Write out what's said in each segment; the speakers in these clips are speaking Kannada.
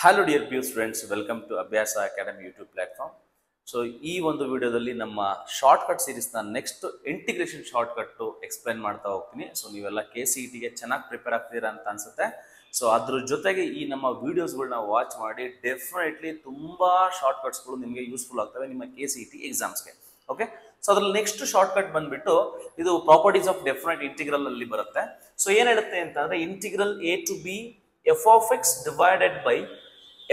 Hello dear P U students, welcome to Abhyasa academy YouTube platform. So ಈ ಒಂದು ವಿಡಿಯೋದಲ್ಲಿ ನಮ್ಮ ಶಾರ್ಟ್ ಕಟ್ ಸೀರೀಸ್ನ next integration short cut explain ಮಾಡ್ತಾ ಹೋಗ್ತೀನಿ. ಸೊ ನೀವೆಲ್ಲ KCET-ಗೆ ಚೆನ್ನಾಗಿ ಪ್ರಿಪೇರ್ ಆಗ್ತೀರಾ ಅಂತ ಅನ್ಸುತ್ತೆ. ಸೊ ಅದ್ರ ಜೊತೆಗೆ ಈ ನಮ್ಮ ವಿಡಿಯೋಸ್ಗಳನ್ನ ವಾಚ್ ಮಾಡಿ ಡೆಫಿನೆಟ್ಲಿ ತುಂಬಾ ಶಾರ್ಟ್ ಕಟ್ಸ್ಗಳು ನಿಮಗೆ ಯೂಸ್ಫುಲ್ ಆಗ್ತವೆ ನಿಮ್ಮ KCET ಎಕ್ಸಾಮ್ಸ್ಗೆ. ಓಕೆ, ಸೊ ಅದ್ರಲ್ಲಿ ನೆಕ್ಸ್ಟ್ ಶಾರ್ಟ್ ಕಟ್ ಬಂದ್ಬಿಟ್ಟು ಇದು ಪ್ರಾಪರ್ಟೀಸ್ ಆಫ್ ಡೆಫಿನೆಟ್ ಇಂಟಿಗ್ರಲ್ ಅಲ್ಲಿ ಬರುತ್ತೆ. ಸೊ ಏನ್ ಹೇಳುತ್ತೆ ಅಂತಂದ್ರೆ integral A to B f of x divided by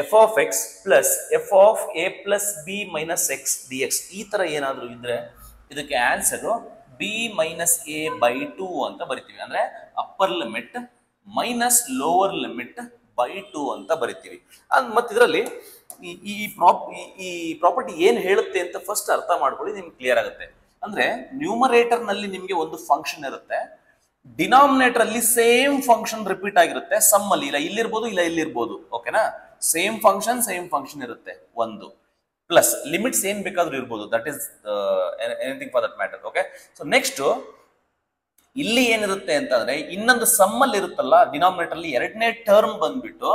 f of x plus f of a plus b minus x dx ಈ ತರ ಏನಾದರೂ ಇದ್ರೆ ಇದಕ್ಕೆ answer b minus a by 2 ಅಂತ ಬರಿತೀವಿ. ಅಂದ್ರೆ upper limit minus lower limit by 2 ಅಂತ ಬರಿತೀವಿ. ಮತ್ತೆ ಇದರಲ್ಲಿ ಈ ಪ್ರಾಪರ್ಟಿ ಏನ್ ಹೇಳುತ್ತೆ ಅಂತ ಫಸ್ಟ್ ಅರ್ಥ ಮಾಡ್ಕೊಳ್ಳಿ, ನಿಮ್ಗೆ ಕ್ಲಿಯರ್ ಆಗುತ್ತೆ. ಅಂದ್ರೆ ನ್ಯೂಮರೇಟರ್ ನಲ್ಲಿ ನಿಮ್ಗೆ ಒಂದು ಫಂಕ್ಷನ್ ಇರುತ್ತೆ, ಡಿನಾಮಿನೇಟರ್ ಅಲ್ಲಿ ಸೇಮ್ ಫಂಕ್ಷನ್ ರಿಪೀಟ್ ಆಗಿರುತ್ತೆ. ಸಮ್ ಅಲ್ಲಿ ಇಲ್ಲ ಇಲ್ಲಿರ್ಬೋದು ಇಲ್ಲ ಇಲ್ಲಿರ್ಬೋದು. ಓಕೆನಾ, ಸೇಮ್ ಫಂಕ್ಷನ್ ಇರುತ್ತೆ. ಒಂದು ಪ್ಲಸ್ ಲಿಮಿಟ್ಸ್ ಏನ್ ಬೇಕಾದ್ರೂ ಇರ್ಬೋದು, that is anything for that matter. Okay, so next ಇಲ್ಲಿ ಏನಿರುತ್ತೆ ಅಂತಂದ್ರೆ ಇನ್ನೊಂದು ಸಮ್ ಅಲ್ಲಿ ಇರುತ್ತಲ್ಲ ಡಿನಾಮಿನೇಟರ್ ಅಲ್ಲಿ ಎರಡನೇ ಟರ್ಮ್ ಬಂದ್ಬಿಟ್ಟು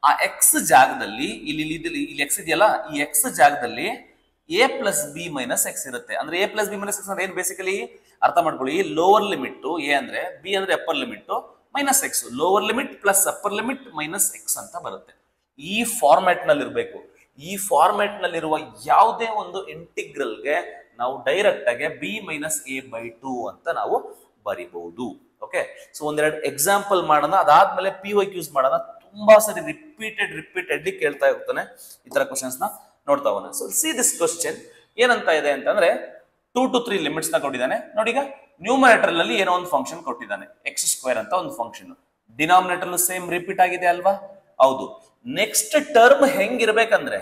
ಆ ಎಕ್ಸ್ ಜಾಗದಲ್ಲಿ ಇಲ್ಲಿ ಎಕ್ಸ್ ಇದೆಯಲ್ಲ, ಈ ಎಕ್ಸ್ ಜಾಗದಲ್ಲಿ a plus B minus X ಇರುತ್ತೆ. ಅಂದ್ರೆ a plus B minus x ಅಂದ್ರೆ ಏನ್ ಬೇಸಿಕಲಿ ಅರ್ಥ ಮಾಡ್ಕೊಳ್ಳಿ, ಲೋವರ್ ಲಿಮಿಟ್ a ಅಂದ್ರೆ b ಅಂದ್ರೆ upper limit minus X, lower limit plus upper limit minus X ಅಂತ ಬರುತ್ತೆ. ಈ ಫಾರ್ಮ್ಯಾಟ್ ನಲ್ಲಿ ಇರಬೇಕು. ಈ ಫಾರ್ಮ್ಯಾಟ್ ನಲ್ಲಿರುವ ಯಾವುದೇ ಒಂದು ಇಂಟಿಗ್ರಲ್ಗೆ ನಾವು ಡೈರೆಕ್ಟ್ ಆಗಿ b ಮೈನಸ್ a ಬೈ 2 ಅಂತ ನಾವು ಬರಿಬಹುದು. ಓಕೆ, ಸೊ ಒಂದೆರಡು ಎಕ್ಸಾಂಪಲ್ ಮಾಡೋಣ, ಅದಾದ್ಮೇಲೆ PYQs ಮಾಡೋಣ. ತುಂಬಾ ಸರಿ ರಿಪೀಟೆಡ್ಲಿ ಕೇಳ್ತಾ ಹೋಗ್ತಾನೆ ಈ ತರ ಕ್ವಶನ್ಸ್ ನ ನೋಡ್ತಾ ಹೋಗೋಣ. ಸೊ ಸಿ ದಿಸ್ ಕ್ವಶನ್ ಏನಂತ ಇದೆ ಅಂತಂದ್ರೆ 2 to 3 ಲಿಮಿಟ್ಸ್ ನ ಕೊಟ್ಟಿದ್ದಾನೆ. ನೋಡಿ, ಈಗ ನ್ಯೂಮರೇಟರ್ ಅಲ್ಲಿ ಏನೋ ಒಂದು ಫಂಕ್ಷನ್ ಕೊಟ್ಟಿದ್ದಾನೆ, ಎಕ್ಸ್ ಸ್ಕ್ವೇರ್ ಅಂತ ಒಂದು ಫಂಕ್ಷನ್. ಡಿನಾಮಿನೇಟರ್ ಸೇಮ್ ರಿಪೀಟ್ ಆಗಿದೆ ಅಲ್ವಾ? ಹೌದು. ನೆಕ್ಸ್ಟ್ ಟರ್ಮ್ ಹೆಂಗಿರ್ಬೇಕಂದ್ರೆ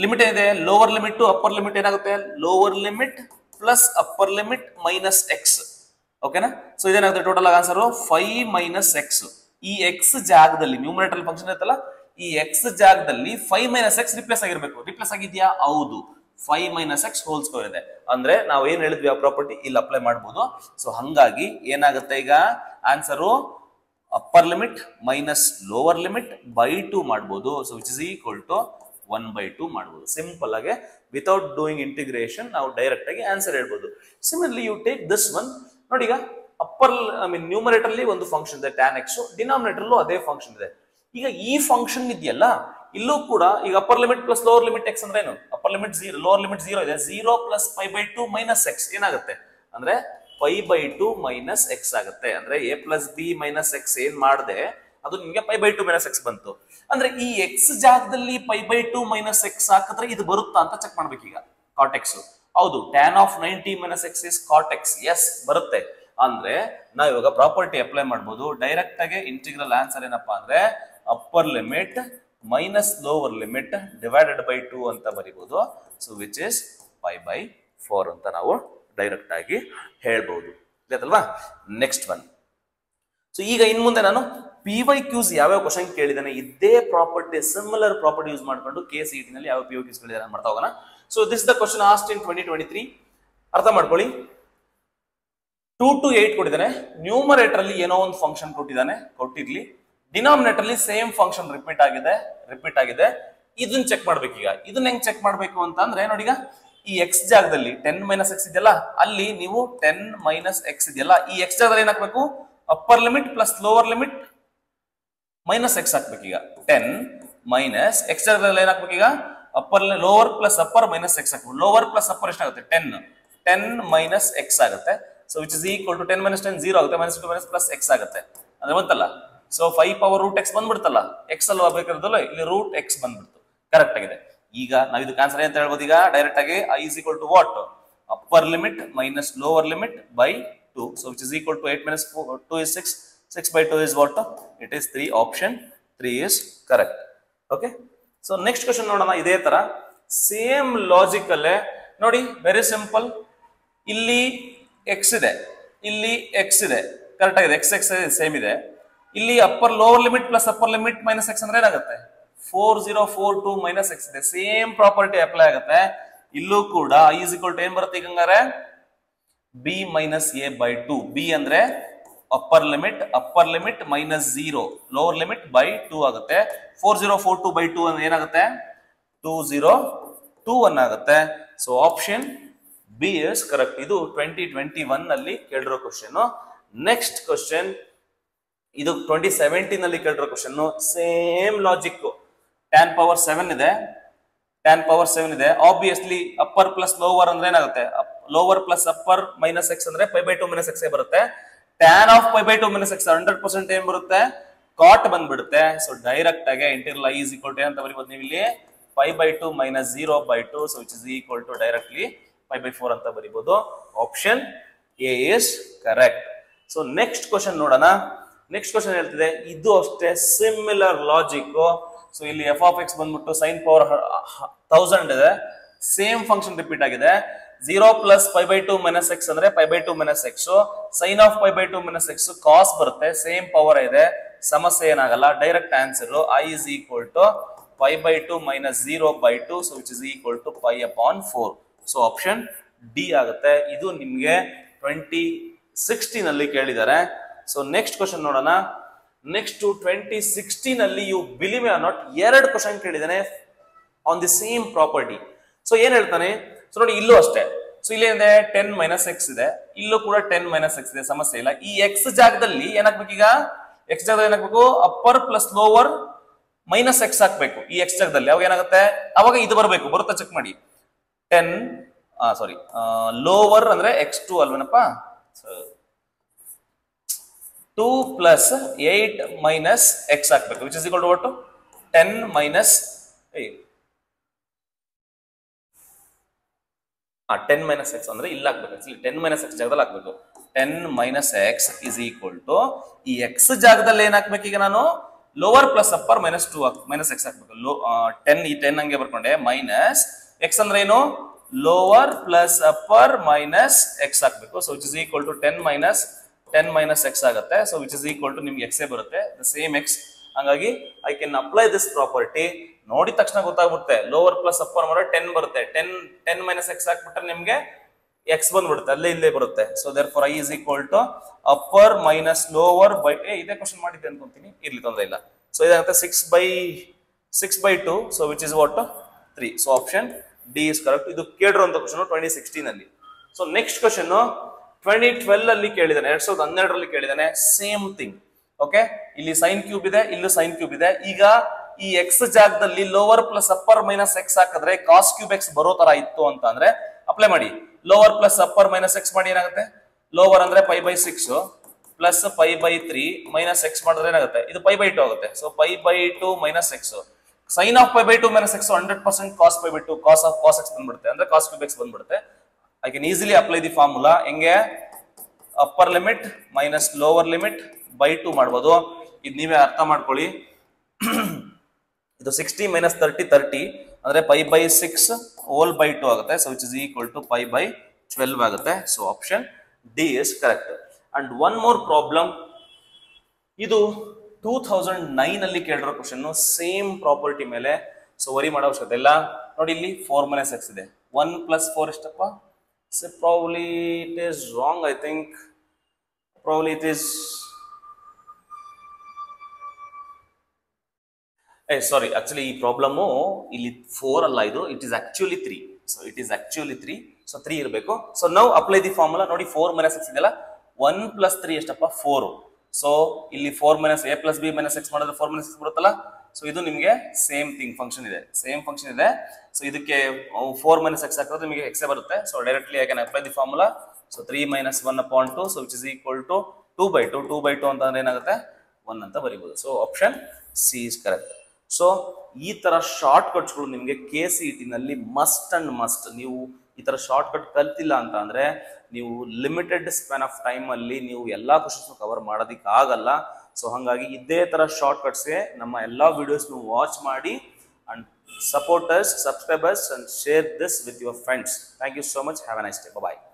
ಲಿಮಿಟ್ ಏನಿದೆ, lower limit to upper limit ಏನಾಗುತ್ತೆ, lower limit plus upper limit minus x. ಓಕೆನಾ, ಸೊ ಇದೇನಾಗುತ್ತೆ ಟೋಟಲ್ ಆನ್ಸರ್ 5 ಮೈನಸ್ ಎಕ್ಸ್. ಈ ಎಕ್ಸ್ ಜಾಗದಲ್ಲಿ ನ್ಯೂಮರೇಟರ್ ಫಂಕ್ಷನ್ ಇರುತ್ತಲ್ಲ, ಈ ಎಕ್ಸ್ ಜಾಗದಲ್ಲಿ 5 ಮೈನಸ್ ಎಕ್ಸ್ ರಿಪ್ಲೇಸ್ ಆಗಿರ್ಬೇಕು. ರಿಪ್ಲೇಸ್ ಆಗಿದ್ಯಾ? ಹೌದು, 5 ಮೈನಸ್ ಎಕ್ಸ್ ಹೋಲ್ ಸ್ಕ್ವೇರ್ ಇದೆ. ಅಂದ್ರೆ ನಾವು ಏನ್ ಹೇಳಿದ್ವಿ ಆ ಪ್ರಾಪರ್ಟಿ ಇಲ್ಲಿ ಅಪ್ಲೈ ಮಾಡಬಹುದು. ಸೊ ಹಂಗಾಗಿ ಏನಾಗುತ್ತೆ ಈಗ answer upper limit minus lower limit by 2 ಮಾಡಬಹುದು. So which is equal to 1/2 ಮಾಡಬಹುದು. ಸಿಂಪಲ್ ಆಗಿ ವಿತೌಟ್ ಡೂಯಿಂಗ್ ಇಂಟಿಗ್ರೇಷನ್ ನಾವು ಡೈರೆಕ್ಟ್ ಆಗಿ ಆನ್ಸರ್ ಹೇಳ್ಬೋದು. Similarly you take this one. ನೋಡಿ, ಈಗ ಅಪ್ಪರ್ ನ್ಯೂಮರೇಟರ್ ಅಲ್ಲಿ ಒಂದು ಫಂಕ್ಷನ್ ಇದೆ tan x, ಡಿನಾಮಿನೇಟರ್ ಅಲ್ಲೂ ಅದೇ ಫಂಕ್ಷನ್ ಇದೆ. ಈಗ ಈ ಫಂಕ್ಷನ್ ಇದೆಯಲ್ಲ, ಇಲ್ಲೂ ಕೂಡ ಈಗ upper limit plus lower limit X ಅಂದ್ರೆ ಏನು, ಅಪ್ಪರ್ ಲಿಮಿಟ್ 0 ಲೋವರ್ ಲಿಮಿಟ್ 0 ಇದೆ. 0 ಪ್ಲಸ್ 5/2 ಮೈನಸ್ ಎಕ್ಸ್ ಏನಾಗುತ್ತೆ ಅಂದ್ರೆ 5/2 ಮೈನಸ್ ಎಕ್ಸ್ ಆಗುತ್ತೆ. ಅಂದ್ರೆ a plus B minus X ಏನ್ ಮಾಡಿದೆ ಅದು ನಿಮ್ಗೆ 5/2 ಮೈನಸ್ ಎಕ್ಸ್ ಬಂತು. ಅಂದ್ರೆ ಈ ಎಕ್ಸ್ ಜಾಗದಲ್ಲಿ 5/2 ಮೈನಸ್ ಎಕ್ಸ್ ಹಾಕಿದ್ರೆ ಇದು ಬರುತ್ತಾ ಅಂತ ಚೆಕ್ ಮಾಡ್ಬೇಕು. ಈಗ ಕಾಟ್ ಎಕ್ಸ್, ಹೌದು, tan of 90 minus X is cot X. Yes ಬರುತ್ತೆ. ಅಂದ್ರೆ ನಾವು ಇವಾಗ ಪ್ರಾಪರ್ಟಿ ಅಪ್ಲೈ ಮಾಡ್ಬೋದು. ಡೈರೆಕ್ಟ್ ಆಗಿ ಇಂಟಿಗ್ರಲ್ ಆನ್ಸರ್ ಏನಪ್ಪಾ ಅಂದ್ರೆ upper limit minus lower limit divided by 2 ಅಂತ ಬರಿಬಹುದು. ಸೊ ವಿಚ್ ಇಸ್ 5/4 ಅಂತ ನಾವು ಡೈರೆಕ್ಟ್ ಆಗಿ ಹೇಳ್ಬಹುದು. ಗೊತ್ತಲ್ವಾ? Next one. ಸೊ ಈಗ ಇನ್ ಮುಂದೆ ನಾನು PYQs ಯಾವ್ಯಾವ ಕ್ವಶನ್ ಕೇಳಿದಾನೆ ಇದೇ ಪ್ರಾಪರ್ಟಿ ಸಿಮಿಲರ್ ಪ್ರಾಪರ್ಟಿ ಯೂಸ್ ಮಾಡ್ಕೊಂಡು KCET ನಲ್ಲಿ ಯಾವ PYQs ಕೇಳಿದಾನೆ ಮಾಡ್ತಾ ಹೋಗೋಣ. So this the question asked ಇನ್ 2023. ಅರ್ಥ ಮಾಡ್ಕೊಳ್ಳಿ. 2 to 8 ಕೊಟ್ಟಿದ್ದಾನೆ. ನ್ಯೂಮರೇಟರ್ ಅಲ್ಲಿ ಏನೋ ಒಂದು ಫಂಕ್ಷನ್ ಕೊಟ್ಟಿರ್ಲಿ, ಡಿನಾಮಿನೇಟರ್ ಅಲ್ಲಿ ಸೇಮ್ ಫಂಕ್ಷನ್ ರಿಪೀಟ್ ಆಗಿದೆ. ಇದನ್ನ ಚೆಕ್ ಮಾಡ್ಬೇಕು. ಈಗ ಇದನ್ನ ಹೆಂಗ್ ಚೆಕ್ ಮಾಡ್ಬೇಕು ಅಂತ ಅಂದ್ರೆ ನೋಡಿ, ಈಗ ಈ ಎಕ್ಸ್ ಜಾಗದಲ್ಲಿ 10 ಮೈನಸ್ ಎಕ್ಸ್ ಇದೆಯಲ್ಲ, ಅಲ್ಲಿ ನೀವು 10 ಮೈನಸ್ ಎಕ್ಸ್ ಇದೆಯಲ್ಲ, ಈ ಎಕ್ಸ್ ಜಾಗದಲ್ಲಿ ಏನ್ ಹಾಕ್ಬೇಕು, upper limit plus lower limit minus X ಹಾಕ್ಬೇಕು. ಈಗ 10 ಮೈನಸ್ ಎಕ್ಸ್ ಜಾಗದಲ್ಲಿ ಏನ್ ಹಾಕ್ಬೇಕು, ಈಗ upper lower plus upper minus X ಹಾಕ್ಬೇಕು. ಲೋವರ್ ಪ್ಲಸ್ ಅಪ್ಪರ್ ಎಷ್ಟಾಗುತ್ತೆ, 10 ಮೈನಸ್ ಎಕ್ಸ್ ಆಗುತ್ತೆ. So which is equal to 10 minus 10 0 ಆಗುತ್ತೆ, ಮೈನಸ್ 2 ಮೈನಸ್ ಪ್ಲಸ್ ಎಕ್ಸ್ ಆಗುತ್ತೆ. ಅಂದ್ರೆ ಬಂತಲ್ಲ. ಸೊ 5 ಪವರ್ ರೂಟ್ ಎಕ್ಸ್ ಬಂದ್ಬಿಡ್ತಲ್ಲ, ಎಕ್ಸ್ ಅಲ್ವಾ ಬೇಕಾಗಿರೋದಲ್ಲ, ಇಲ್ಲಿ ರೂಟ್ ಎಕ್ಸ್ ಬಂದ್ಬಿಡ್ತು. ಕರೆಕ್ಟ್ ಆಗಿದೆ. ಈಗ ನಾವು ಇದಕ್ಕೆ ಆನ್ಸರ್ ಅಂತ ಹೇಳ್ಬೋದು. ಈಗ ಡೈರೆಕ್ಟ್ ಆಗಿ I is equal to what, upper limit minus lower limit by 2. So which is equal to 8 minus 2 is 6. 6/2 is what? It is 3. Option 3 is correct. Okay. So next question ನೋಡೋಣ. ಇದೇ ತರ ಸೇಮ್ ಲಾಜಿಕ್ ಅಲ್ಲೇ ನೋಡಿ, ವೆರಿ ಸಿಂಪಲ್. ಇಲ್ಲಿ ಎಕ್ಸ್ ಇದೆ, ಇಲ್ಲಿ ಎಕ್ಸ್ ಇದೆ, ಕರೆಕ್ಟ್ ಆಗಿದೆ. ಎಕ್ಸ್ ಸೇಮ್ ಇದೆ. ಇಲ್ಲಿ upper lower limit plus upper limit minus x ಅಂದ್ರೆ ಏನಾಗುತ್ತೆ, 4042 ಮೈನಸ್ ಎಕ್ಸ್ ಇದೆ. ಸೇಮ್ ಪ್ರಾಪರ್ಟಿ ಅಪ್ಲೈ ಆಗುತ್ತೆ. ಇಲ್ಲೂ ಕೂಡ I is equal to ಏನ್ ಬರುತ್ತೆ ಈಗ ಹಂಗಾರೆ, b minus a by 2. B ಅಂದ್ರೆ upper limit minus 0 lower limit by 2 ಆಗುತ್ತೆ. 4042 ಬೈ 2 ಅಂದ್ರೆ ಏನಾಗುತ್ತೆ 2021 ಆಗುತ್ತೆ. So option B is correct. ಇದು 2021 ನಲ್ಲಿ ಕೇಳಿರೋ ಕ್ವಶನ್. ನೆಕ್ಸ್ಟ್ ಕ್ವಶನ್ ಇದು 2017 ನಲ್ಲಿ ಕೇಳಿರೋ question. Same logic. tan power 7 ಇದೆ, tan ಪವರ್ 7 ಇದೆ. ಆಬ್ವಿಯಸ್ಲಿ ಅಪ್ಪರ್ ಪ್ಲಸ್ ಲೋವರ್ ಅಂದ್ರೆ ಏನಾಗುತ್ತೆ, lower plus upper minus x ಅಂದ್ರೆ ಪೈ ಬೈ 2 ಮೈನಸ್ ಎಕ್ಸ್ ಬರುತ್ತೆ. tan of pi by 2 minus x 100% ಏನ್ ಬರುತ್ತೆ, ಕಾಟ್ ಬಂದ್ಬಿಡುತ್ತೆ. ಸೊ ಡೈರೆಕ್ಟ್ ಆಗಿ interior I is equal to ಅಂತ ಬರೀಬಹುದು ನೀವು ಇಲ್ಲಿ, pi by 2 minus 0/2, so which is equal to directly pi by 4 ಅಂತ ಬರೀಬಹುದು. Option A is correct. So next question ನೋಡೋಣ. ನೆಕ್ಸ್ಟ್ ಕ್ವಶನ್ ಹೇಳ್ತಿದೆ, ಇದು ಅಷ್ಟೇ ಸಿಮಿಲರ್ ಲಾಜಿಕ್. ಸೊ ಇಲ್ಲಿ ಎಫ್ ಆಫ್ ಎಕ್ಸ್ ಬಂದ್ಬಿಟ್ಟು ಸೈನ್ ಪವರ್ 1000 ಇದೆ, ಸೇಮ್ ಫಂಕ್ಷನ್ ರಿಪೀಟ್ ಆಗಿದೆ. 0 plus pi by 2 minus x ಅಂದ್ರೆ pi by 2 minus x, sine of pi by 2 minus x cos ಬರುತ್ತೆ, ಸೇಮ್ ಪವರ್ ಇದೆ, ಸಮಸ್ಯೆ ಏನಾಗಲ್ಲ. Direct answer I is equal to pi by 2 minus 0/2, so which is equal to pi upon 4. So option D ಆಗುತ್ತೆ. ಇದು ನಿಮ್ಗೆ 2016 ಅಲ್ಲಿ ಕೇಳಿದ್ದಾರೆ. ಸೊ ನೆಕ್ಸ್ಟ್ ಕ್ವಶನ್ ನೋಡೋಣ. ನೆಕ್ಸ್ಟ್ 2016 ಅಲ್ಲಿ you believe or not 2 question ಕೇಳಿದಾನೆ on the same property. So ಏನ್ ಹೇಳ್ತಾನೆ, ಸೊ ನೋಡಿ ಇಲ್ಲೂ ಅಷ್ಟೇ. ಸೊ ಇಲ್ಲಿ ಏನಿದೆ 10 ಮೈನಸ್ ಎಕ್ಸ್ ಇದೆ, ಇಲ್ಲೂ ಕೂಡ 10 ಮೈನಸ್ ಎಕ್ಸ್ ಇದೆ, ಸಮಸ್ಯೆ ಇಲ್ಲ. ಈ ಎಕ್ಸ್ ಜಾಗದಲ್ಲಿ ಏನಾಗ್ಬೇಕು, ಈಗ ಎಕ್ಸ್ ಜಾಗದಲ್ಲಿ ಏನಾಗ್ಬೇಕು, upper plus lower minus X ಹಾಕ್ಬೇಕು ಈ ಎಕ್ಸ್ ಜಾಗದಲ್ಲಿ. ಅವಾಗ ಏನಾಗುತ್ತೆ, ಅವಾಗ ಇದು ಬರಬೇಕು, ಬರುತ್ತಾ ಚೆಕ್ ಮಾಡಿ. 10 ಸಾರಿ ಲೋವರ್ ಅಂದ್ರೆ x2 ಅಲ್ವೇನಪ್ಪ, 2 ಪ್ಲಸ್ 8 ಮೈನಸ್ ಎಕ್ಸ್ ಹಾಕ್ಬೇಕು, which is equal to what, 10 minus 10 minus x ಅಂದ್ರೆ ಇಲ್ಲಿ ಹಾಕ್ಬೇಕು. 10 ಮೈನಸ್ ಎಕ್ಸ್ ಜಾಗದಲ್ಲಿ ಹಾಕ್ಬೇಕು. 10 minus X is equal to ಈ ಎಕ್ಸ್ ಜಾಗದಲ್ಲಿ ಏನ್ ಹಾಕ್ಬೇಕು, ಈಗ ನಾನು lower plus upper minus 2 minus X ಹಾಕ್ಬೇಕು. 10 ಈ 10 ಹಂಗೆ ಬರ್ಕೊಂಡೆ, ಮೈನಸ್ ಎಕ್ಸ್ ಅಂದ್ರೆ ಏನು, lower plus upper minus X ಹಾಕ್ಬೇಕು. So which is equal to 10 minus X ಆಗುತ್ತೆ. So which is equal to ನಿಮ್ಗೆ ಎಕ್ಸೇ ಬರುತ್ತೆ, ದ ಸೇಮ್ ಎಕ್ಸ್. ಹಂಗಾಗಿ I can apply this property. ನೋಡಿದ ತಕ್ಷಣ ಗೊತ್ತಾಗ್ಬಿಡುತ್ತೆ, ಲೋವರ್ ಪ್ಲಸ್ ಅಪ್ಪರ್ ಮಾಡಿದ್ರೆ 10 ಬರುತ್ತೆ. 10 ಮೈನಸ್ ಎಕ್ಸ್ ಹಾಕ್ಬಿಟ್ರೆ ನಿಮ್ಗೆ ಎಕ್ಸ್ ಬಂದ್ಬಿಡುತ್ತೆ, ಅಲ್ಲೇ ಇಲ್ಲೇ ಬರುತ್ತೆ. So therefore I is equal to upper minus lower by, ಇದೇ ಕ್ವಶನ್ ಮಾಡಿದ್ದೆ ಅನ್ಕೊಂತೀನಿ, ಇರ್ಲಿ ತೊಂದರೆ ಇಲ್ಲ. ಸೊ ಇದಾಗುತ್ತೆ 6/2, so which is what 3. So option D is correct. ಇದು ಕೇಳಿರುವಂತ ಕ್ವಶನ್ 2016 ಅಲ್ಲಿ. ಸೊ ನೆಕ್ಸ್ಟ್ ಕ್ವಶನ್ 2012 ಅಲ್ಲಿ ಕೇಳಿದಾನೆ, 2012 ರಲ್ಲಿ ಕೇಳಿದಾನೆ, ಸೇಮ್ ಥಿಂಗ್. ಓಕೆ, ಇಲ್ಲಿ ಸೈನ್ ಕ್ಯೂಬ್ ಇದೆ, ಇಲ್ಲೂ ಸೈನ್ ಕ್ಯೂಬ್ ಇದೆ. ಈಗ ಈ ಎಕ್ಸ್ ಜಾಗದಲ್ಲಿ lower plus upper minus x ಹಾಕಿದ್ರೆ ಕಾಸ್ ಕ್ಯೂಬ್ ಎಕ್ಸ್ ಬರೋ ತರ ಇತ್ತು ಅಂತ ಅಂದ್ರೆ ಅಪ್ಲೈ ಮಾಡಿ. Lower plus upper minus x ಮಾಡಿ ಏನಾಗುತ್ತೆ, ಲೋವರ್ ಅಂದ್ರೆ pi by 6 plus pi by 3 minus x ಮಾಡಿದ್ರೆ ಏನಾಗುತ್ತೆ, ಇದು ಪೈ ಬೈ 2 ಆಗುತ್ತೆ. So pi by 2 minus x, sine of pi by 2 minus x 100% cos pi by 2, cos of cos x ಬಂದ್ಬಿಡುತ್ತೆ, ಅಂದ್ರೆ ಕಾಸ್ ಕ್ಯೂಬ್ ಎಕ್ಸ್ ಬಂದ್ಬಿಡುತ್ತೆ. I can easily apply the formula. ಹೆಂಗೆ, upper limit minus lower limit by 2 ಮಾಡ್ಬೋದು. ಇದು ನೀವೇ ಅರ್ಥ ಮಾಡ್ಕೊಳ್ಳಿ. ಇದು 60 ಮೈನಸ್ 30 ಅಂದ್ರೆ ಪೈ ಬೈ 6 ಹೋಲ್ ಬೈ 2 ಆಗುತ್ತೆ. So which is equal to pi by 12 ಆಗುತ್ತೆ. So option D is correct. And one more problem, ಇದು 2009 ಅಲ್ಲಿ ಕೇಳಿರೋ ಕ್ವಶನ್, ಸೇಮ್ ಪ್ರಾಪರ್ಟಿ ಮೇಲೆ. ಸೊ ವರಿ ಮಾಡೋ ಅವಶ್ಯಕತೆ ಇಲ್ಲ. ನೋಡಿ ಇಲ್ಲಿ 4 ಮೈನಸ್ ಎಕ್ಸ್ ಇದೆ, 1 ಪ್ಲಸ್ 4 ಎಷ್ಟಪ್ಪ, so probably it is wrong. I think probably it is sorry, actually ಈ ಪ್ರಾಬ್ಲಮ್ ಇಲ್ಲಿ 4 ಅಲ್ಲ, ಇದು it is actually 3. So it is actually 3. So 3 ಇರಬೇಕು. So now apply the formula. ನೋಡಿ 4 ಮೈನಸ್ ಎಕ್ಸ್ ಇದೆಯಲ್ಲ, 1 ಪ್ಲಸ್ 3 ಎಷ್ಟಪ್ಪ 4. ಸೊ ಇಲ್ಲಿ 4 minus A plus B minus x ಮಾಡಿದ್ರೆ 4 ಮೈನಸ್ ಎಕ್ಸ್ ಬರುತ್ತಲ್ಲ. ಸೊ ಇದು ನಿಮಗೆ ಸೇಮ್ ಥಿಂಗ್ ಫಂಕ್ಷನ್ ಇದೆ, ಸೇಮ್ ಫಂಕ್ಷನ್ ಇದೆ. ಸೊ ಇದಕ್ಕೆ 4 ಮೈನಸ್ ಎಕ್ಸ್ ಹಾಕಿದ್ರೆ ನಿಮಗೆ ಎಕ್ಸೇ ಬರುತ್ತೆ. So directly I can apply the formula. So 3 minus 1/2, so which is equal to 2/2. 2/2 ಅಂತಂದ್ರೆ ಏನಾಗುತ್ತೆ, 1 ಅಂತ ಬರೀಬಹುದು. So option C is correct. So ಈ ತರ ಶಾರ್ಟ್ ಕಟ್ಸ್ಗಳು ನಿಮಗೆ KCET ನಲ್ಲಿ ಮಸ್ಟ್ ಅಂಡ್ ಮಸ್ಟ್. ನೀವು ಈ ತರ ಶಾರ್ಟ್ ಕಟ್ ಕಲ್ತಿಲ್ಲ ಅಂತ ಅಂದ್ರೆ ನೀವು ಲಿಮಿಟೆಡ್ ಸ್ಪ್ಯಾನ್ ಆಫ್ ಟೈಮ್ ಅಲ್ಲಿ ನೀವು ಎಲ್ಲಾ ಕ್ವಶನ್ಸ್ ಕವರ್ ಮಾಡೋದಿಕ್ ಆಗಲ್ಲ. ಸೊ ಹಾಗಾಗಿ ಇದೇ ತರ ಶಾರ್ಟ್ ಕಟ್ಸ್ಗೆ ನಮ್ಮ ಎಲ್ಲಾ ವಿಡಿಯೋಸ್ ವಾಚ್ ಮಾಡಿ and support us, subscribe us and share this with your friends. Thank you so much. Have a nice day. Bye bye.